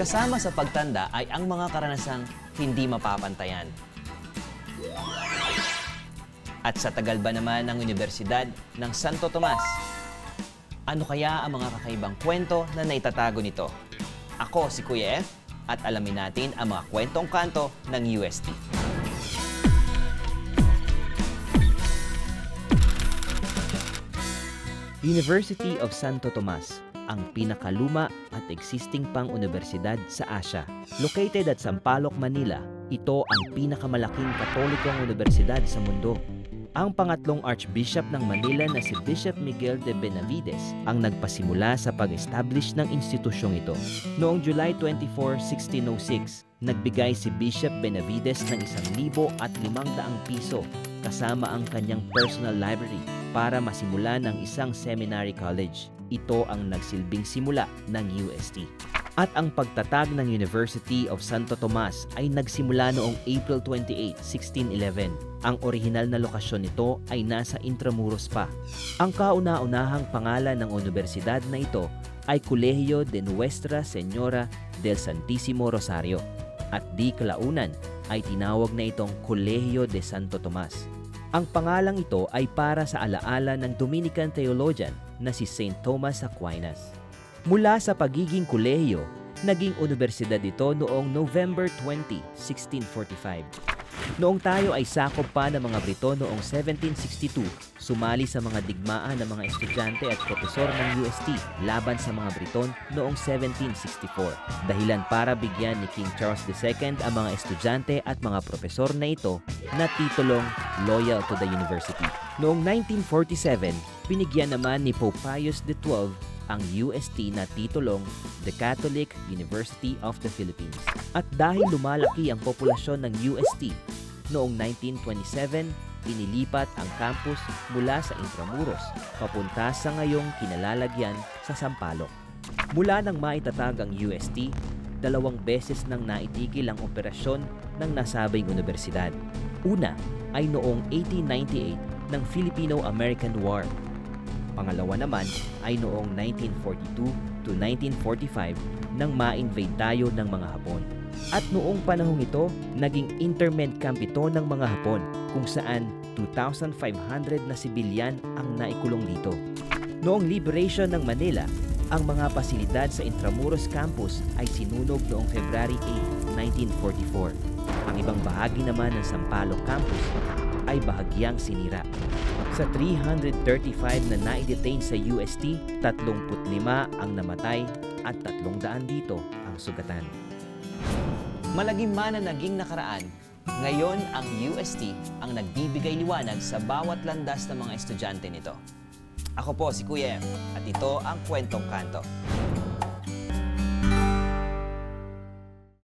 kasama sa pagtanda ay ang mga karanasang hindi mapapantayan. At sa tagal ba naman ng Universidad ng Santo Tomas? Ano kaya ang mga kakaibang kwento na naitatago nito? Ako si Kuya F at alamin natin ang mga kwentong kanto ng UST. University of Santo Tomas, ang pinakaluma at existing pang universidad sa Asia. Located at Sampaloc, Manila, ito ang pinakamalaking katolikong universidad sa mundo. Ang pangatlong Archbishop ng Manila na si Bishop Miguel de Benavides ang nagpasimula sa pag-establish ng institusyong ito. Noong July 24, 1606, nagbigay si Bishop Benavides ng 1,500 piso kasama ang kanyang personal library para masimula ng isang seminary college. Ito ang nagsilbing simula ng UST. At ang pagtatag ng University of Santo Tomas ay nagsimula noong April 28, 1611. Ang orihinal na lokasyon nito ay nasa Intramuros pa. Ang kauna-unahang pangalan ng universidad na ito ay Colegio de Nuestra Señora del Santísimo Rosario at di kalaunan ay tinawag na itong Colegio de Santo Tomas. Ang pangalang ito ay para sa alaala ng Dominican theologian na si Saint Thomas Aquinas. Mula sa pagiging kolehiyo, naging universidad ito noong November 20, 1645. Noong tayo ay sakop pa ng mga Brito noong 1762, sumali sa mga digmaan ng mga estudyante at propesor ng UST laban sa mga Briton noong 1764. Dahilan para bigyan ni King Charles II ang mga estudyante at mga propesor na ito na titulong Loyal to the University. Noong 1947, binigyan naman ni Pope Pius XII ang UST na titulong The Catholic University of the Philippines. At dahil lumalaki ang populasyon ng UST, noong 1927, inilipat ang campus mula sa Intramuros papunta sa ngayong kinalalagyan sa Sampaloc. Mula nang maitatag ang UST, 2 beses nang naitigil ang operasyon ng nasabing universidad. Una ay noong 1898 ng Filipino-American War. Pangalawa naman ay noong 1942 to 1945 nang ma-invade tayo ng mga Hapon. At noong panahong ito, naging internment camp ito ng mga Hapon kung saan 2,500 na sibilyan ang naikulong dito. Noong liberation ng Manila, ang mga pasilidad sa Intramuros campus ay sinunog noong February 8, 1944. Ang ibang bahagi naman ng Sampaloc campus ay bahagyang sinira. Sa 335 na nai-detain sa UST, 35 ang namatay at 300 dito ang sugatan. Malagim man na naging nakaraan, ngayon ang UST ang nagbibigay liwanag sa bawat landas ng mga estudyante nito. Ako po si Kuya M at ito ang Kwentong Kanto.